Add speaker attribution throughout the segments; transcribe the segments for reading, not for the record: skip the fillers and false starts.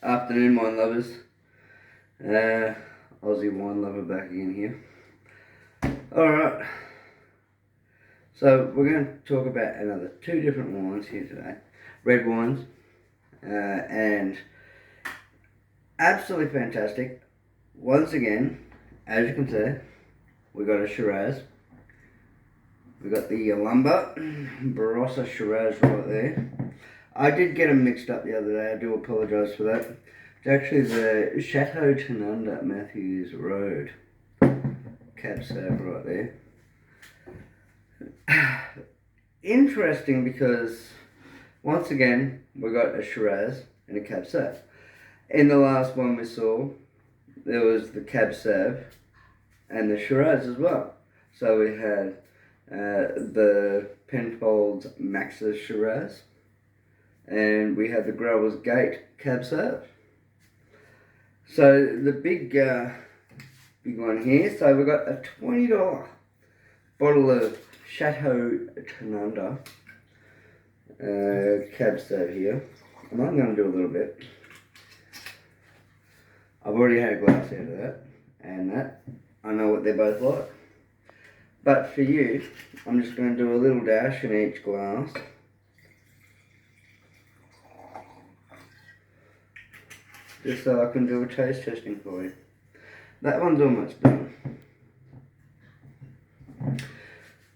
Speaker 1: Afternoon, wine lovers. Aussie wine lover back again here. Alright, so we're going to talk about another two different wines here today. Red wines, and absolutely fantastic. Once again, as you can see, we got a Shiraz. We got the Yalumba Barossa Shiraz right there. I did get them mixed up the other day. I do apologise for that. It's actually the Chateau Tanunda Matthews Road Cab Sauv right there. Interesting because once again we got a Shiraz and a Cab Sauv. In the last one we saw, there was the Cab Sauv and the Shiraz as well. So we had the Penfolds Max's Shiraz, and we had the Growers Gate Cab Sauv. So the big one here. So we've got a $20 bottle of Chateau Tanunda Cab Sauv here. I'm only going to do a little bit. I've already had a glass out of that and that. I know what they're both like. But for you, I'm just going to do a little dash in each glass. Just so I can do a taste testing for you. That one's almost done.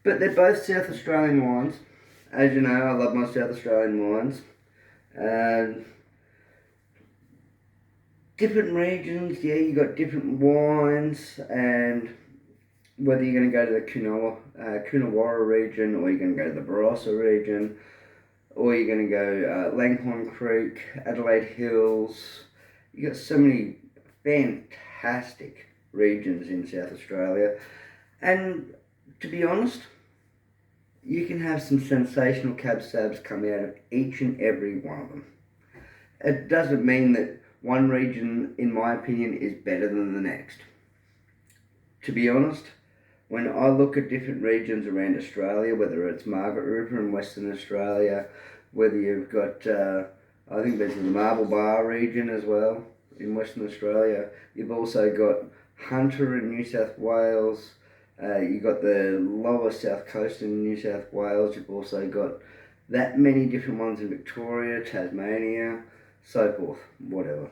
Speaker 1: But they're both South Australian wines. As you know, I love my South Australian wines. Different regions, yeah, you got different wines, and whether you're going to go to the Coonawarra region, or you're going to go to the Barossa region, or you're going to go Langhorne Creek, Adelaide Hills. You got so many fantastic regions in South Australia, and to be honest, you can have some sensational Cab Sauvs come out of each and every one of them. It doesn't mean that one region, in my opinion, is better than the next. To be honest, when I look at different regions around Australia, whether it's Margaret River in Western Australia, whether you've got, I think there's the Marble Bar region as well in Western Australia. You've also got Hunter in New South Wales. You've got the lower South Coast in New South Wales. You've also got that many different ones in Victoria, Tasmania, so forth, whatever.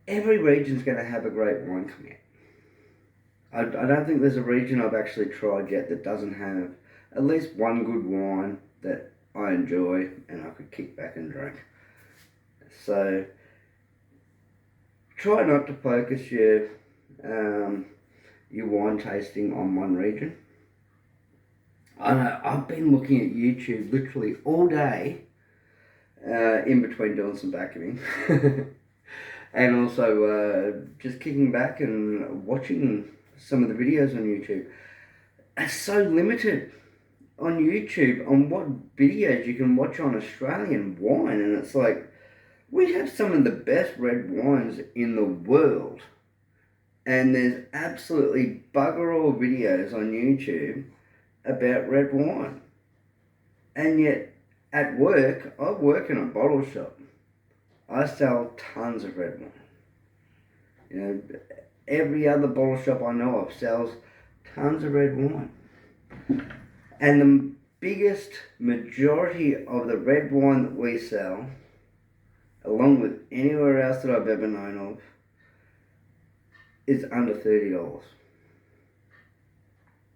Speaker 1: Every region's going to have a great wine come out. I don't think there's a region I've actually tried yet that doesn't have at least one good wine that I enjoy and I could kick back and drink. So try not to focus your wine tasting on one region. I know I've been looking at YouTube literally all day, in between doing some vacuuming, and also just kicking back and watching some of the videos on YouTube. It's so limited on YouTube on what videos you can watch on Australian wine, and it's like, we have some of the best red wines in the world, and there's absolutely bugger all videos on YouTube about red wine. And yet at work, I work in a bottle shop. I sell tons of red wine. You know, every other bottle shop I know of sells tons of red wine. And the biggest majority of the red wine that we sell, along with anywhere else that I've ever known of, is under $30.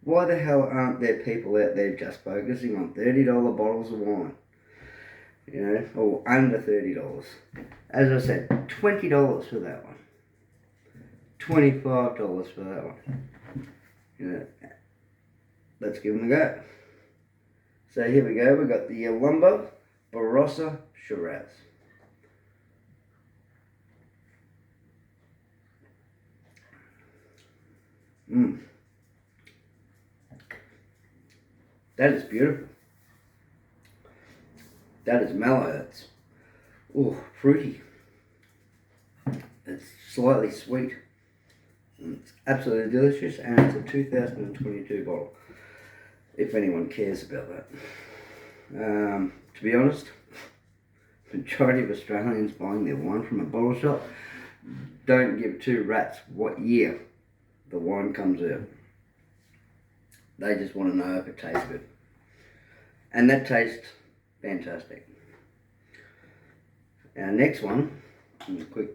Speaker 1: Why the hell aren't there people out there just focusing on $30 bottles of wine? You know, or under $30. As I said, $20 for that one. $25 for that one. You know, let's give them a go. So here we go. We've got the Yalumba Barossa Shiraz. That is beautiful. That is mellow. It's fruity. It's slightly sweet. It's absolutely delicious, and it's a 2022 bottle, if anyone cares about that. To be honest, majority of Australians buying their wine from a bottle shop don't give two rats what year the wine comes out. They just want to know if it tastes good. And that tastes fantastic. Our next one, a quick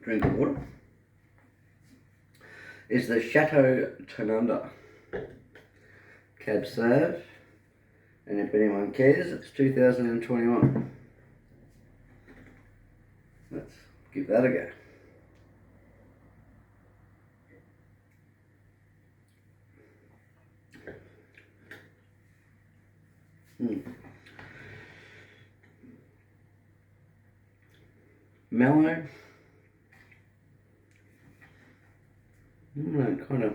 Speaker 1: drink of water, is the Chateau Tanunda Cab Sauv. And if anyone cares, it's 2021. Let's give that a go. Mellow. Kind of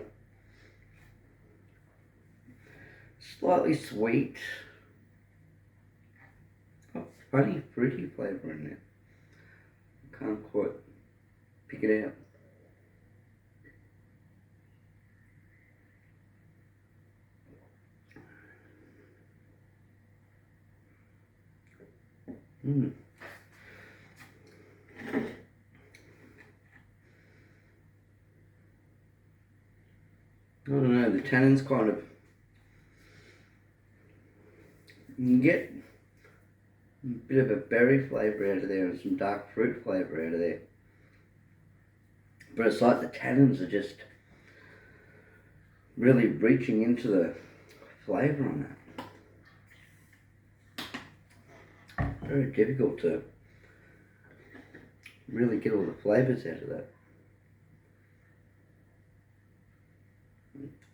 Speaker 1: slightly sweet. Got funny fruity flavour in there. Can't quite pick it out. I don't know, the tannins kind of, you can get a bit of a berry flavour out of there and some dark fruit flavour out of there. But it's like the tannins are just really reaching into the flavour on that. Very difficult to really get all the flavours out of that.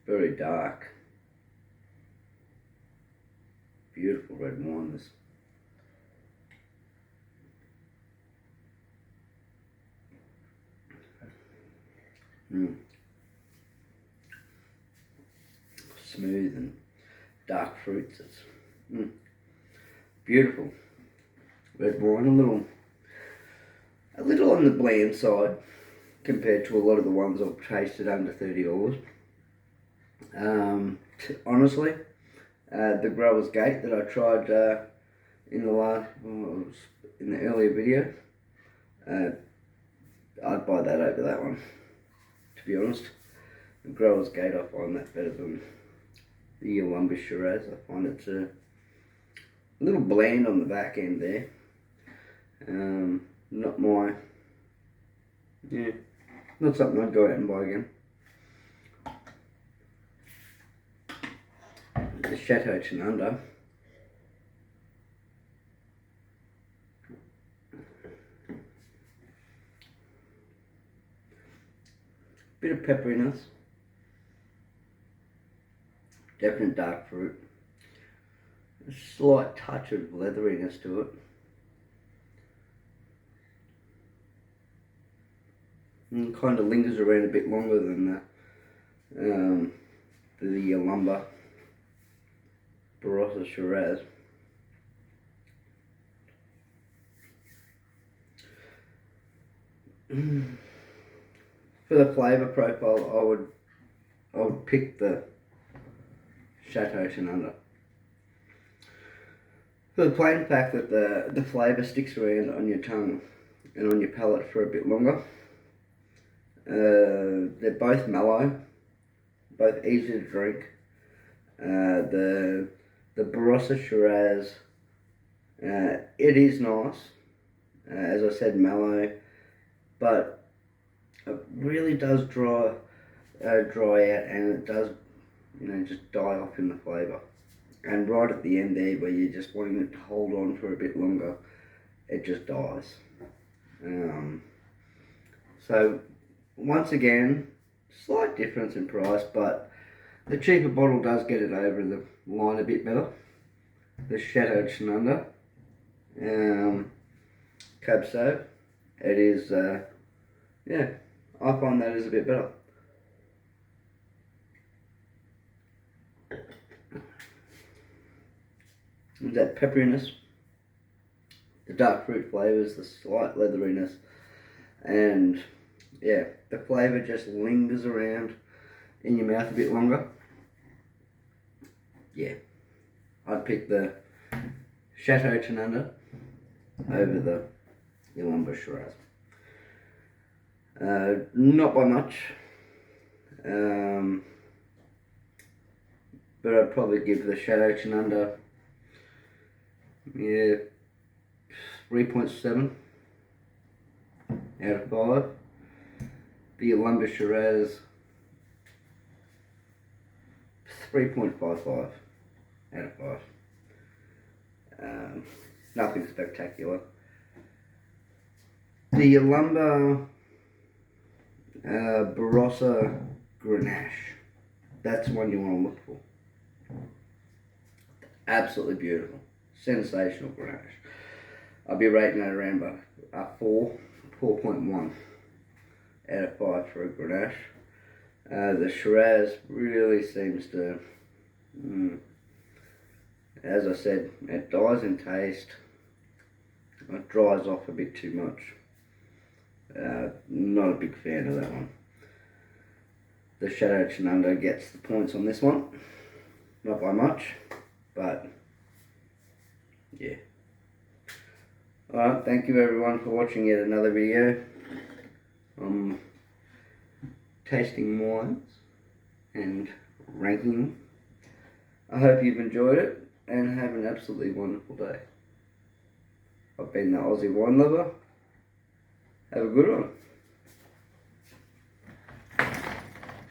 Speaker 1: Very dark. Beautiful red wine. This. Smooth and dark fruits. It's beautiful red wine. A little on the bland side compared to a lot of the ones I've tasted under $30. Honestly, the Grower's Gate that I tried in the earlier video, I'd buy that over that one. To be honest, the Grower's Gate, I find that better than the Yalumba Shiraz. I find it's a little bland on the back end there. Not something I'd go out and buy again. The Chateau Tanunda. Bit of pepperiness. Definite dark fruit. A slight touch of leatheriness to it. And kind of lingers around a bit longer than the Yalumba Barossa Shiraz. For the flavour profile, I would pick the Chateau Tanunda. For the plain fact that the flavour sticks around on your tongue and on your palate for a bit longer. They're both mellow, both easy to drink. The Barossa Shiraz, it is nice, as I said, mellow, but it really does dry out, and it does, just die off in the flavour. And right at the end there, where you're just wanting it to hold on for a bit longer, it just dies. So once again, slight difference in price, but the cheaper bottle does get it over the line a bit better. The Chateau Tanunda Cab Sauv. It is, I find that is a bit better. That pepperiness, the dark fruit flavours, the slight leatheriness, and the flavour just lingers around in your mouth a bit longer. I'd pick the Chateau Tanunda over the Yalumba Shiraz. Not by much, but I'd probably give the Chateau Tanunda 3.7 out of 5. The Yalumba Shiraz 3.55 out of 5. Nothing spectacular. The Yalumba Barossa Grenache. That's the one you want to look for. Absolutely beautiful. Sensational Grenache. I'll be rating that around by 4.1 out of 5 for a Grenache. The Shiraz really seems to, as I said, it dies in taste. It dries off a bit too much. Not a big fan of that one. The Chateau Tanunda gets the points on this one. Not by much, but yeah. Alright, thank you everyone for watching yet another video. Tasting wines and ranking them. I hope you've enjoyed it and have an absolutely wonderful day. I've been the Aussie Wine Lover. Have a good one.